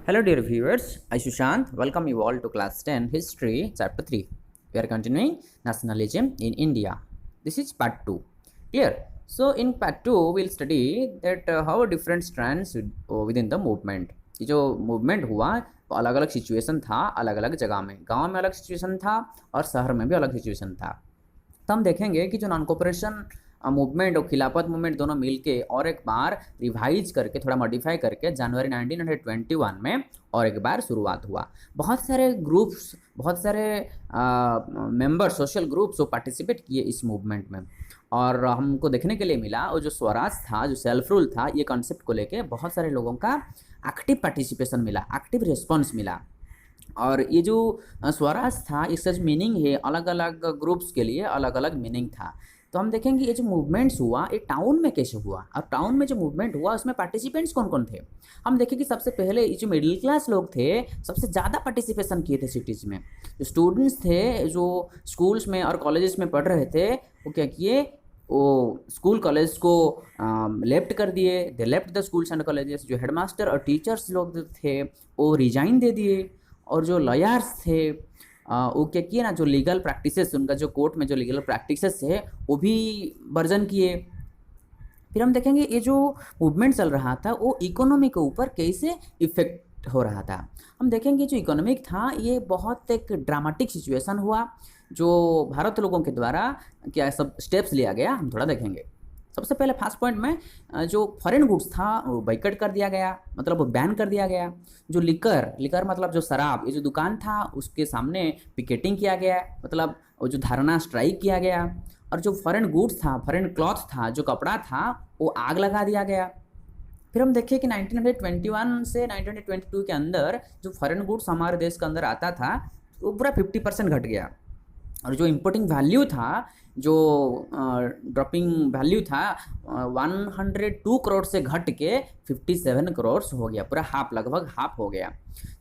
Hello, dear viewers. I Sushant. Welcome you all to Class 10 History, Chapter 3. We are continuing Nationalism in India. This is Part 2. Clear? So, in Part 2, we'll study that how different strands within the movement. ये जो movement हुआ तो अलग अलग situation था, अलग अलग जगह में, गांव में अलग सिचुएशन था और शहर में भी अलग सिचुएशन था। तो हम देखेंगे कि जो नॉन कोऑपरेशन मूवमेंट और खिलाफत मूवमेंट दोनों मिलके और एक बार रिवाइज करके थोड़ा मॉडिफाई करके जनवरी 1921 में और एक बार शुरुआत हुआ। बहुत सारे ग्रुप्स, बहुत सारे मेंबर, सोशल ग्रुप्स वो पार्टिसिपेट किए इस मूवमेंट में और हमको देखने के लिए मिला वो जो स्वराज था, जो सेल्फ रूल था, ये कॉन्सेप्ट को लेके बहुत सारे लोगों का एक्टिव पार्टिसिपेशन मिला, एक्टिव रिस्पॉन्स मिला। और ये जो स्वराज था इसका जो मीनिंग है अलग अलग ग्रुप्स के लिए अलग अलग मीनिंग था। तो हम देखेंगे ये जो मूवमेंट्स हुआ ये टाउन में कैसे हुआ और टाउन में जो मूवमेंट हुआ उसमें पार्टिसिपेंट्स कौन कौन थे। हम देखें कि सबसे पहले ये जो मिडिल क्लास लोग थे सबसे ज़्यादा पार्टिसिपेशन किए थे सिटीज़ में। जो स्टूडेंट्स थे जो स्कूल्स में और कॉलेजेस में पढ़ रहे थे वो क्या किए, वो स्कूल कॉलेज को लेफ्ट कर दिए, they left the schools and colleges. जो हेडमास्टर और टीचर्स लोग थे वो रिजाइन दे दिए और जो लॉयर्स थे वो क्या किए ना, जो लीगल प्रैक्टिसेस, उनका जो कोर्ट में जो लीगल प्रैक्टिसेस है वो भी वर्जन किए। फिर हम देखेंगे ये जो मूवमेंट चल रहा था वो इकोनॉमी के ऊपर कैसे इफेक्ट हो रहा था। हम देखेंगे जो इकोनॉमिक था ये बहुत एक ड्रामेटिक सिचुएशन हुआ जो भारत लोगों के द्वारा क्या सब स्टेप्स लिया गया, हम थोड़ा देखेंगे। सबसे पहले फर्स्ट पॉइंट में जो फॉरेन गुड्स था वो बाइकआउट कर दिया गया, मतलब वो बैन कर दिया गया। जो लिकर मतलब जो शराब, ये जो दुकान था उसके सामने पिकेटिंग किया गया, मतलब वो जो धरना स्ट्राइक किया गया। और जो फॉरेन गुड्स था, फॉरेन क्लॉथ था, जो कपड़ा था वो आग लगा दिया गया। फिर हम देखें कि 1921 से 1922 के अंदर जो फॉरेन गुड्स हमारे देश के अंदर आता था वो पूरा 50% घट गया। और जो इम्पोर्टिंग वैल्यू था, जो ड्रॉपिंग वैल्यू था 102 करोड़ से घट के 57 करोड़ हो गया, पूरा हाफ, लगभग हाफ हो गया।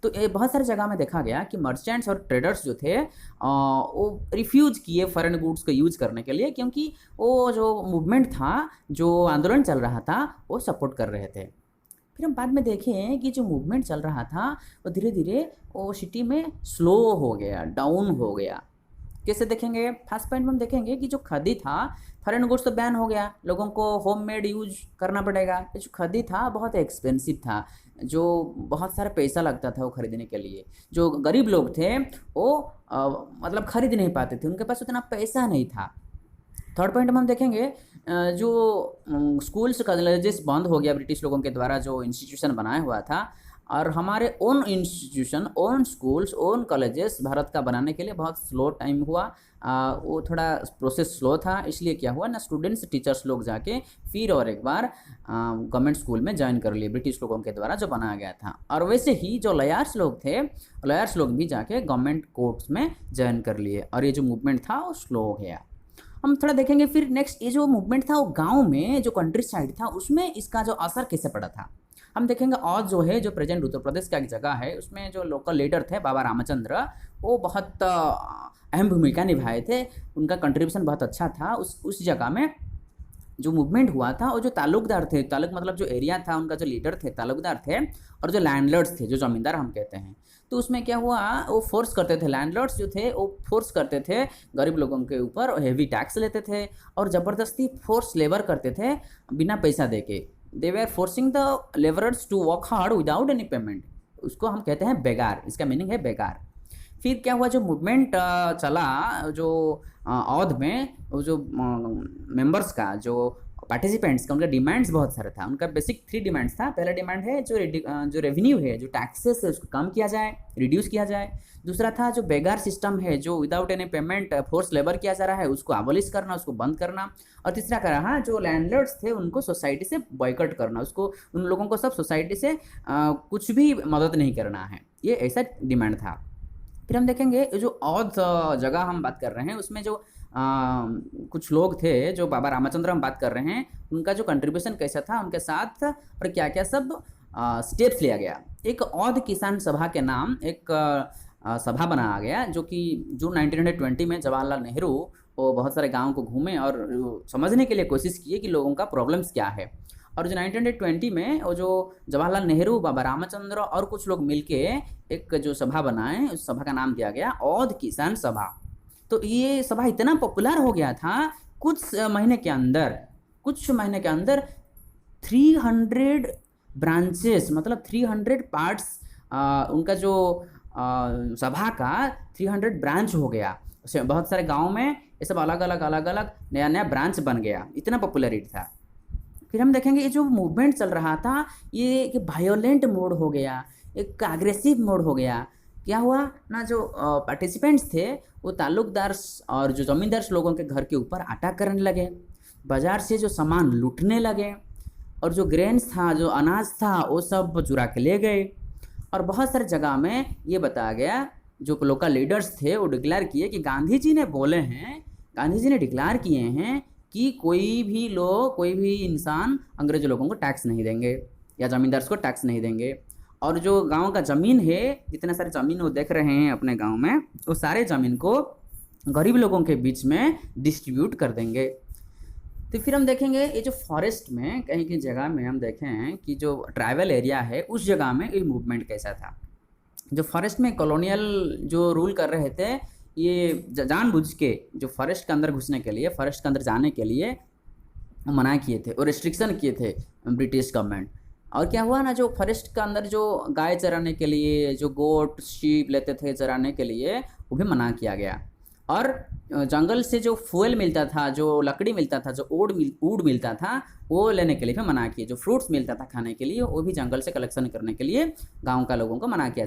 तो ये बहुत सारी जगह में देखा गया कि मर्चेंट्स और ट्रेडर्स जो थे वो रिफ्यूज़ किए फॉरेन गुड्स को यूज करने के लिए, क्योंकि वो जो मूवमेंट था, जो आंदोलन चल रहा था वो सपोर्ट कर रहे थे। फिर हम बाद में देखें कि जो मूवमेंट चल रहा था वो धीरे धीरे वो सिटी में स्लो हो गया, डाउन हो गया। कैसे देखेंगे? फर्स्ट पॉइंट में हम देखेंगे कि जो खदी था, फॉरेन गुड्स तो बैन हो गया, लोगों को होममेड यूज करना पड़ेगा। जो खदी था बहुत एक्सपेंसिव था, जो बहुत सारा पैसा लगता था वो खरीदने के लिए। जो गरीब लोग थे वो मतलब खरीद नहीं पाते थे, उनके पास उतना पैसा नहीं था। थर्ड पॉइंट में हम देखेंगे जो स्कूल्स कॉलेजेस बंद हो गया ब्रिटिश लोगों के द्वारा, जो इंस्टीट्यूशन बनाया हुआ था, और हमारे own institution, own schools, own colleges Bharat का बनाने के लिए बहुत स्लो टाइम हुआ। वो थोड़ा प्रोसेस स्लो था, इसलिए क्या हुआ ना, स्टूडेंट्स टीचर्स लोग जाके फिर और एक बार गवर्नमेंट स्कूल में ज्वाइन कर लिए ब्रिटिश लोगों के द्वारा जो बनाया गया था। और वैसे ही जो लॉयर्स लोग थे, लॉयर्स लोग भी जाके गवर्नमेंट कोर्ट्स में ज्वाइन कर लिए और ये जो मूवमेंट था वो स्लो हो गया। हम थोड़ा देखेंगे फिर नेक्स्ट, ये जो मूवमेंट था वो गाँव में, जो कंट्री साइड था उसमें इसका जो असर कैसे पड़ा था। हम देखेंगे औध जो है, जो प्रेजेंट उत्तर प्रदेश का एक जगह है, उसमें जो लोकल लीडर थे बाबा रामचंद्र, वो बहुत अहम भूमिका निभाए थे, उनका कंट्रीब्यूशन बहुत अच्छा था। उस जगह में जो मूवमेंट हुआ था वो जो तालुकदार थे, तालुक मतलब जो एरिया था, उनका जो लीडर थे तालुकदार थे, और जो लैंडलॉर्ड्स थे, जो जमींदार हम कहते हैं, तो उसमें क्या हुआ, वो फोर्स करते थे, लैंडलॉर्ड्स जो थे वो फोर्स करते थे गरीब लोगों के ऊपर, हेवी टैक्स लेते थे और ज़बरदस्ती फोर्स लेबर करते थे बिना पैसा दे के। They were forcing the labourers to work hard without any payment. उसको हम कहते हैं बेगार, इसका मीनिंग है बेगार। फिर क्या हुआ, जो मूवमेंट चला जो औध में, वो जो मेंबर्स का, जो पार्टिसिपेंट्स का, उनका डिमांड्स बहुत सारा था। उनका बेसिक 3 डिमांड्स था। पहला डिमांड है जो रेवेन्यू है, जो टैक्सेस है उसको कम किया जाए, रिड्यूस किया जाए। दूसरा था जो बेगार सिस्टम है, जो without any payment force labour किया जा रहा है, उसको अबॉलिश करना, उसको बंद करना। और तीसरा का रहा जो लैंडलॉर्ड्स थे उनको सोसाइटी से बॉयकॉट करना, उसको, उन लोगों को सब सोसाइटी से कुछ भी मदद नहीं करना है, ये ऐसा डिमांड था। फिर हम देखेंगे जो औध जगह हम बात कर रहे हैं उसमें जो कुछ लोग थे, जो बाबा रामचंद्र हम बात कर रहे हैं, उनका जो कंट्रीब्यूशन कैसा था उनके साथ और क्या क्या सब स्टेप्स लिया गया। एक औध किसान सभा के नाम एक सभा बनाया गया, जो कि जून 1920 में जवाहरलाल नेहरू वो बहुत सारे गाँव को घूमे और समझने के लिए कोशिश किए कि लोगों का प्रॉब्लम्स क्या है। और जो 1920 में वो जो जवाहरलाल नेहरू, बाबा रामचंद्र और कुछ लोग मिलके एक जो सभा बनाए, उस सभा का नाम दिया गया औध किसान सभा। तो ये सभा इतना पॉपुलर हो गया था, कुछ महीने के अंदर 300 ब्रांचेस, मतलब 300 पार्ट्स, उनका जो सभा का 300 ब्रांच हो गया। बहुत सारे गांव में ये सब अलग अलग नया ब्रांच बन गया, इतना पॉपुलरिटी था। फिर हम देखेंगे ये जो मूवमेंट चल रहा था, ये एक वायोलेंट मोड हो गया, एक एग्रेसिव मोड हो गया। क्या हुआ ना, जो पार्टिसिपेंट्स थे वो ताल्लुकदार और जो ज़मींदार लोगों के घर के ऊपर अटैक करने लगे, बाज़ार से जो सामान लूटने लगे, और जो ग्रेन्स था, जो अनाज था, वो सब चुरा के ले गए। और बहुत सारे जगह में ये बताया गया, जो लोकल लीडर्स थे वो डिक्लेयर किए कि गांधी जी ने डिक्लेयर किए हैं कि कोई भी इंसान अंग्रेजों लोगों को टैक्स नहीं देंगे या ज़मींदार्स को टैक्स नहीं देंगे। और जो गांव का ज़मीन है, जितने सारे ज़मीन वो देख रहे हैं अपने गांव में, वो सारे ज़मीन को गरीब लोगों के बीच में डिस्ट्रीब्यूट कर देंगे। तो फिर हम देखेंगे ये जो फॉरेस्ट में कहीं की जगह में हम देखें कि जो ट्राइबल एरिया है उस जगह में ये मूवमेंट कैसा था। जो फॉरेस्ट में कॉलोनियल जो रूल कर रहे थे, ये जानबूझ के जो फॉरेस्ट के अंदर घुसने के लिए, फॉरेस्ट के अंदर जाने के लिए मना किए थे और रिस्ट्रिक्शन किए थे ब्रिटिश गवर्नमेंट। और क्या हुआ ना, जो फॉरेस्ट के अंदर जो गाय चराने के लिए, जो गोट शीप लेते थे चराने के लिए, वो भी मना किया गया। और जंगल से जो फ्यूल मिलता था, जो लकड़ी मिलता था, जो वुड मिलता था, वो लेने के लिए भी मना किए। जो फ्रूट्स मिलता था खाने के लिए, वो भी जंगल से कलेक्शन करने के लिए गांव का लोगों को मना किया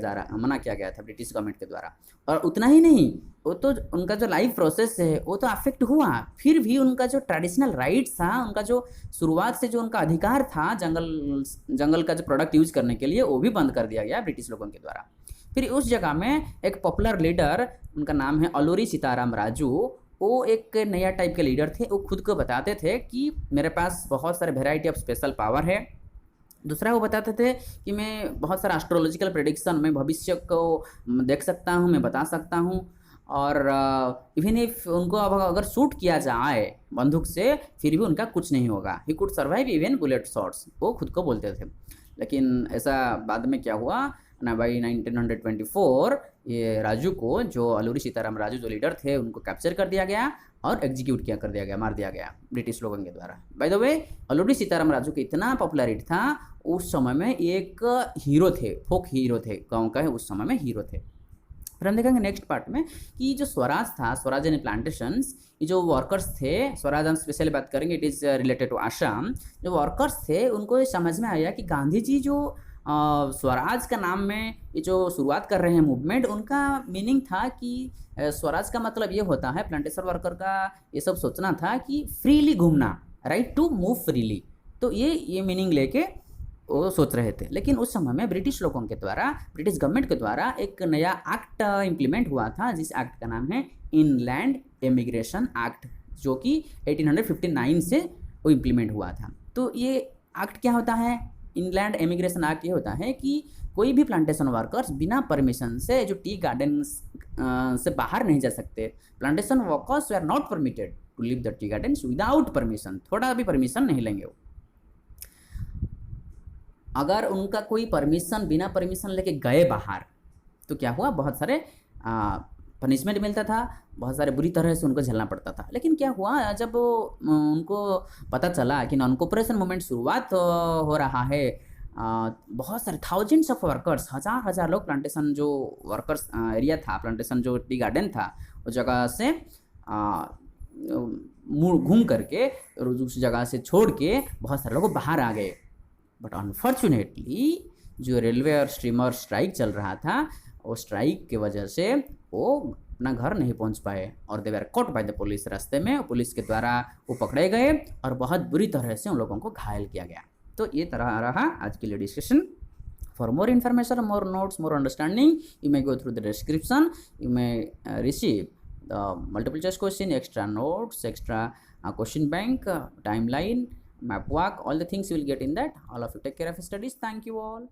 गया था ब्रिटिश गवर्नमेंट के द्वारा। और उतना ही नहीं, वो तो उनका जो लाइफ प्रोसेस है वो तो अफेक्ट हुआ, फिर भी उनका जो ट्रेडिशनल राइट्स था, उनका जो शुरुआत से जो उनका अधिकार था जंगल का जो प्रोडक्ट यूज करने के लिए, वो भी बंद कर दिया गया ब्रिटिश लोगों के द्वारा। फिर उस जगह में एक पॉपुलर लीडर, उनका नाम है अलोरी सीताराम राजू, वो एक नया टाइप के लीडर थे। वो खुद को बताते थे कि मेरे पास बहुत सारे वेराइटी ऑफ स्पेशल पावर है। दूसरा वो बताते थे कि मैं बहुत सारा एस्ट्रोलॉजिकल प्रेडिक्शन, मैं भविष्य को देख सकता हूँ, मैं बता सकता हूँ। और इवन इफ उनको अब अगर शूट किया जाए बंदूक से, फिर भी उनका कुछ नहीं होगा। He could survive even bullet shots, वो खुद को बोलते थे। लेकिन ऐसा बाद में क्या हुआ ना, भाई 1924 ये राजू को, जो अलोरी सीताराम राजू जो लीडर थे, उनको कैप्चर कर दिया गया और एग्जीक्यूट कर दिया गया, मार दिया गया ब्रिटिश लोगों के द्वारा। By the way, Alluri Sitarama Raju की इतना पॉपुलरिटी था, उस समय में एक हीरो थे, फोक हीरो थे, गाँव का है, उस समय में हीरो थे। फिर हम देखेंगे नेक्स्ट पार्ट में कि जो स्वराज था, स्वराज यानी प्लांटेशंस, ये जो वर्कर्स थे, स्वराज हम स्पेशली बात करेंगे, it is related to Assam. जो वर्कर्स थे उनको समझ में आया कि गांधी जी जो स्वराज का नाम में ये जो शुरुआत कर रहे हैं मूवमेंट, उनका मीनिंग था कि स्वराज का मतलब ये होता है, प्लांटेशन वर्कर का ये सब सोचना था कि फ्रीली घूमना, राइट टू मूव फ्रीली। तो ये मीनिंग लेके वो सोच रहे थे। लेकिन उस समय में ब्रिटिश लोगों के द्वारा, ब्रिटिश गवर्नमेंट के द्वारा एक नया एक्ट इम्प्लीमेंट हुआ था, जिस एक्ट का नाम है इनलैंड इमिग्रेशन एक्ट, जो कि 1859 से वो इम्प्लीमेंट हुआ था। तो ये एक्ट क्या होता है? इनलैंड इमिग्रेशन एक्ट ये होता है कि कोई भी प्लांटेशन वर्कर्स बिना परमिशन से जो टी गार्डन से बाहर नहीं जा सकते। Plantation workers are not permitted to leave the tea gardens without permission, थोड़ा भी परमिशन नहीं लेंगे वो। अगर उनका कोई परमिशन, बिना परमिशन लेके गए बाहर, तो क्या हुआ, बहुत सारे पनिशमेंट मिलता था, बहुत सारे बुरी तरह से उनको झेलना पड़ता था। लेकिन क्या हुआ, जब उनको पता चला कि नॉन कोऑपरेशन मूवमेंट शुरुआत हो रहा है, बहुत सारे थाउजेंड्स ऑफ वर्कर्स, हजार लोग प्लांटेशन जो वर्कर्स एरिया था, प्लांटेशन जो टी गार्डन था, उस जगह से घूम करके उस जगह से छोड़ के बहुत सारे लोग बाहर आ गए। बट अनफॉर्चुनेटली जो रेलवे और स्टीमर स्ट्राइक चल रहा था, वो स्ट्राइक की वजह से वो अपना घर नहीं पहुंच पाए और they were caught by the police. रास्ते में पुलिस के द्वारा वो पकड़े गए और बहुत बुरी तरह से उन लोगों को घायल किया गया। तो ये तरह रहा आज के लिए discussion. For more information, more notes, more understanding, you may go through the description, you may receive the multiple choice question, extra notes, extra question bank, timeline, map work, all the things you will get in that. All of you take care of your studies. Thank you all.